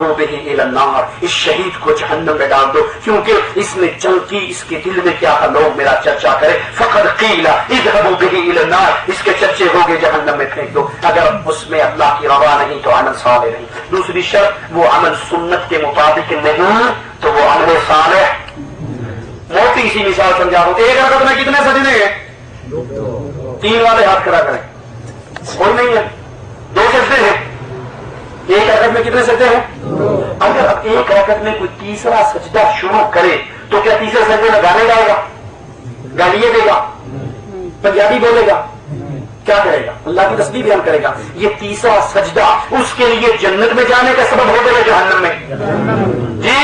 اس شہید کو جہنم میں ڈال دو، کیونکہ اس نے جنگ کی، اس کے دل میں کیا تھا، لوگ میرا چرچا کرے، فقد قیل اذهبوا به الى النار، اس کے چرچے ہو گئے، جہنم میں پھینک دو۔ اگر اس میں اللہ کی رضا نہیں تو عمل صالح نہیں۔ دوسری شرط، وہ عمل سنت کے مطابق نہیں تو وہ عمل صالح۔ موٹی سی مثال سمجھا دو، ایک رکعت میں کتنے سجدے ہیں؟ 3 والے ہاتھ کھڑا کریں، کوئی نہیں ہے، 2 سجدے ہیں۔ ایک رکعت میں کتنے سجدے ہیں؟ اگر ایک رکعت میں کوئی تیسرا سجدہ شروع کرے تو کیا تیسرے سجدے میں گانے گائے گا، گالیے دے گا، پنجابی بولے گا، کیا کرے گا؟ اللہ کی تسبیح بیان کرے گا۔ یہ تیسرا سجدہ اس کے لیے جنت میں جانے کا سبب ہو گیا جہنم میں؟ جی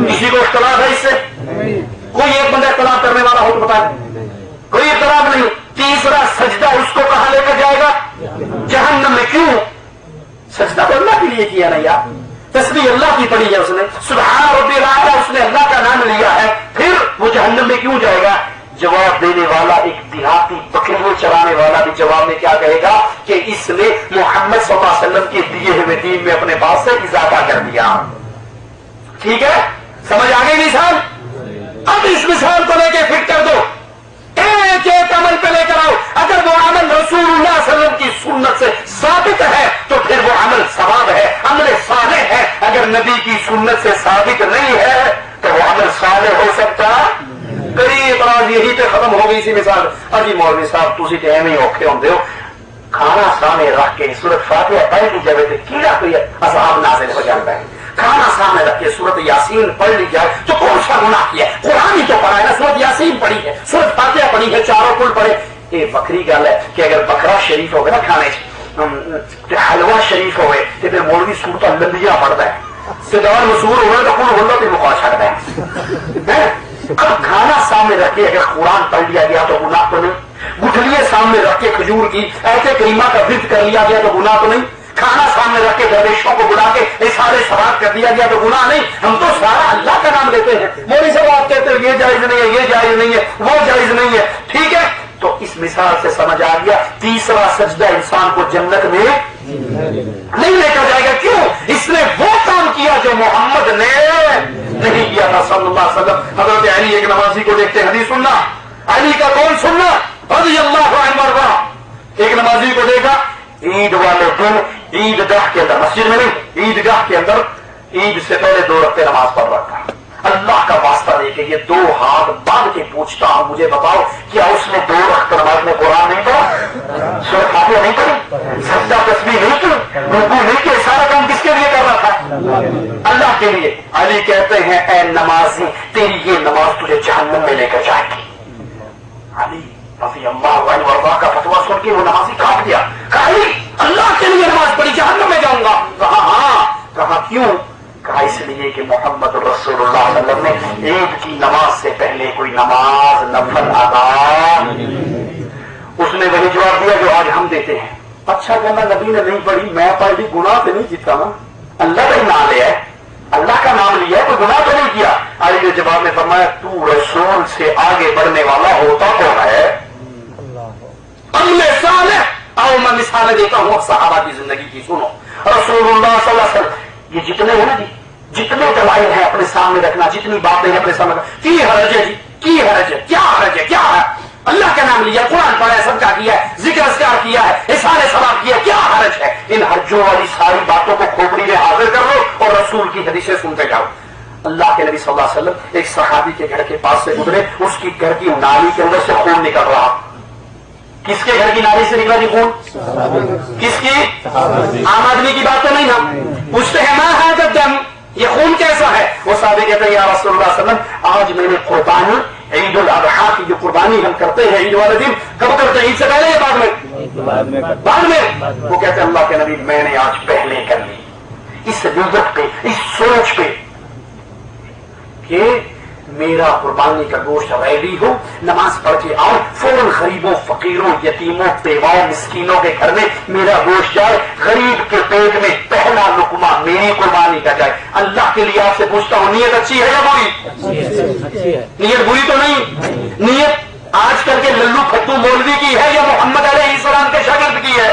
کسی کو اختلاف ہے اس سے؟ کوئی ایک بندہ اختلاف کرنے والا ہو تو بتا دیں، کوئی اختلاف نہیں۔ تیسرا سجدہ اس کو کہاں لے کر جائے گا؟ جہنم میں۔ کیوں؟ سجدہ تو اللہ کے لیے کیا نا یار، تسبیح اللہ کی پڑھی ہے اس نے، سبحان ربی الاعلی اس نے اللہ کا نام لیا ہے، پھر وہ جہنم میں کیوں جائے گا؟ جواب دینے والا ایک دیہاتی بکریاں چرانے والا بھی جواب میں کیا کہے گا کہ اس نے محمد صلی اللہ علیہ وسلم کے دیے ہوئے دین میں اپنے پاس سے اضافہ کر دیا۔ ٹھیک ہے، سمجھ آ گئی مثال؟ اب اس مثال کو لے کے فٹ کر دو، ایک ایک عمل پہ لے کر آؤ۔ اگر وہ عمل رسول اللہ صلی اللہ علیہ وسلم کی سنت سے ثابت ہے تو پھر وہ عمل ثواب ہے، عمل صالح ہے۔ اگر نبی کی سنت سے ثابت نہیں ہے تو وہ عمل صالح ہو سکتا۔ قریب راز یہی پہ ختم ہو گئی سی مثال۔ اجی مولوی صاحب تسی تے ایویں اوکھے ہوندے ہو، کھانا سامنے رکھ کے سورۃ فاتحہ پڑھ لی جائے تو کیڑا کوئی عذاب نازل ہو جاتا ہے۔ کھانا سامنے رکھ کے سورۃ یاسین پڑھ لی جائے تو کون سا گناہ کیا ہے؟ قرآن ہی تو پڑھا ہے نا، سورۃ یاسین پڑھی ہے، سورۃ فاتحہ پڑھی ہے، چاروں کل پڑھے۔ یہ بکری گل ہے کہ اگر بکرا شریف ہوگا نا کھانے حلوہ شریف ہوئے تو پھر مولوی سورتاں لمبیاں پڑھتا ہے، سدار مسور ہوئے تو کل ہوتا تو مقا چھڑتا ہے۔ اب کھانا سامنے رکھ کے اگر قرآن پڑھ لیا گیا تو گناہ تو نہیں، گٹھلیے سامنے رکھ کے کھجور کی ایسے کریمہ کا ورد کر لیا گیا تو گناہ تو نہیں، کھانا سامنے رکھ کے درویشوں کو بلا کے سارے سوال کر دیا گیا تو گناہ نہیں۔ ہم تو سارا اللہ کا نام لیتے ہیں، مولوی صاحب آپ کہتے ہیں یہ جائز نہیں ہے، یہ جائز نہیں ہے، وہ جائز نہیں ہے، ٹھیک ہے۔ تو اس مثال سے سمجھ آ گیا تیسرا سجدہ انسان کو جنت میں نہیں لے کر جائے گا۔ کیوں؟ اس نے وہ کام کیا جو محمد نے نہیں کیا تھا صلی اللہ علیہ وسلم۔ حضرت علی ایک نمازی کو دیکھتے ہیں، حدیث سننا، علی کا کون سننا رضی اللہ عنہ وارضا۔ ایک نمازی کو دیکھا عید والے دن عید گاہ کے اندر، مسجد میں نہیں، عید گاہ کے اندر عید سے پہلے 2 رکعتیں نماز پڑھ رہا تھا۔ اللہ کا واسطہ دے کے یہ 2 ہاتھ باندھ کے پوچھتا ہوں، مجھے بتاؤ کیا اس نے 2 رکعت نماز میں قرآن نہیں پڑھا، سورۃ فاتحہ نہیں پڑھی، سجدہ تسبیح نہیں کی، رکوع نہیں کیا؟ سارا کام کس کے لیے کر رہا تھا؟ اللہ کے لیے۔ علی کہتے ہیں اے نمازی تیری یہ نماز تجھے جہنم میں لے کر جائے گی۔ علی رضی اللہ عنہ وارضا کا فتویٰ سن کے وہ نمازی کاٹ گیا، کہا علی اللہ کے لیے نماز پڑھی جہنم میں جاؤں گا؟ کہا ہاں۔ کہا کیوں؟ کہا اس لیے کہ محمد رسول اللہ صلی اللہ علیہ وسلم نے عید کی نماز سے پہلے کوئی نماز نفل ادا۔ اس نے وہی جواب دیا جو آج ہم دیتے ہیں، اچھا کہنا نبی نے نہیں پڑھی میں پڑھ لی، گناہ سے نہیں جیتا نا، اللہ کا ہی نام لیا ہے، اللہ کا نام لیا ہے، کوئی گناہ تو نہیں کیا۔ علی نے جواب میں فرمایا تو رسول سے آگے بڑھنے والا ہوتا کون ہے؟ عمل صالح۔ آؤ میں مثالیں دیتا ہوں صحابہ کی زندگی کی، سنو۔ رسول اللہ صلی اللہ علیہ وسلم یہ جتنے ہیں نا جی، جتنے دلائل ہیں اپنے سامنے رکھنا، جتنی باتیں ہیں اپنے سامنے رکھنا، کی حرج ہے جی، کی حرج ہے، کیا حرج ہے، کیا ہے؟ اللہ کا نام لیا، قرآن پڑھا ہے، صدقہ کیا ہے، ذکر اذکار کیا ہے، احسان ثواب کیا، کیا حرج ہے؟ ان حرجوں والی ساری باتوں کو کھوپڑی میں حاضر کر لو اور رسول کی حدیثیں سنتے جاؤ۔ اللہ کے نبی صلی اللہ علیہ وسلم ایک صحابی کے گھر کے پاس سے گزرے، اس کی گھر کی نالی کے اندر سے خون نکل رہا۔ کس کے گھر کی نالی سے نکلا جی خون؟ کس کی؟ عام آدمی کی بات تو نہیں نا۔ پوچھتے ہیں ما ھذا الدم، یہ خون کیسا ہے؟ وہ صحابی کہتے ہیں یا رسول اللہ صلی اللہ علیہ وسلم آج میں نے قربانی عید الاضحیٰ کی جو قربانی ہم کرتے ہیں عید والے دن، کب کرتے ہیں؟ عید سے پہلے یا بعد میں؟ بعد میں۔ وہ کہتے ہیں اللہ کے نبی میں نے آج پہلے کر لی، اس نیت پہ، اس سوچ پہ کہ میرا قربانی کا گوشت ریڈی ہو، نماز پڑھ کے آؤں، فوراً غریبوں فقیروں یتیموں بیواؤں مسکینوں کے گھر میں میرا گوشت جائے، غریب کے پیٹ میں پہلا لقمہ میری قربانی کا جائے۔ اللہ کے لیے آپ سے پوچھتا ہوں نیت اچھی ہے یا بری؟ نیت بری تو نہیں، نیت آج کل کے للو پھٹو مولوی کی ہے یا محمد علیہ السلام کے شاگرد کی ہے؟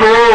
2